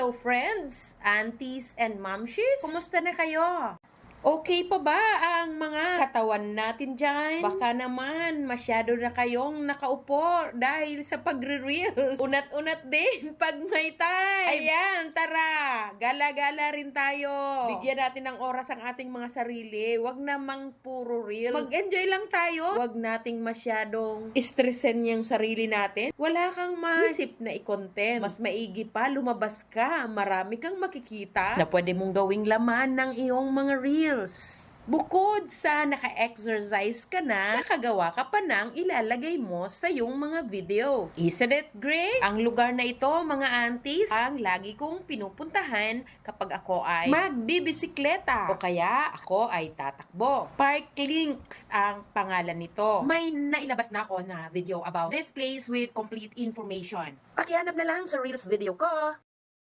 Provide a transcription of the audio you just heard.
Hello friends, aunties and mamshis! Kumusta na kayo? Okay pa ba ang mga katawan natin dyan? Baka naman masyado na kayong nakaupo dahil sa pagre-reels. Unat-unat din pag may time. Ayan, tara! Gala-gala rin tayo. Bigyan natin ng oras ang ating mga sarili. Huwag namang puro reels. Mag-enjoy lang tayo. Huwag nating masyadong stressin yung sarili natin. Wala kang maisip na i-content. Mas maigi pa, lumabas ka. Marami kang makikita na pwede mong gawing laman ng iyong mga reels. Bukod sa naka-exercise ka na, nakagawa ka pa ng ilalagay mo sa iyong mga video. Isn't it great? Ang lugar na ito, mga aunties, ang lagi kong pinupuntahan kapag ako ay magbibisikleta o kaya ako ay tatakbo. Park Links ang pangalan nito. May nailabas na ako na video about this place with complete information. Pakihanap na lang sa Reels video ko.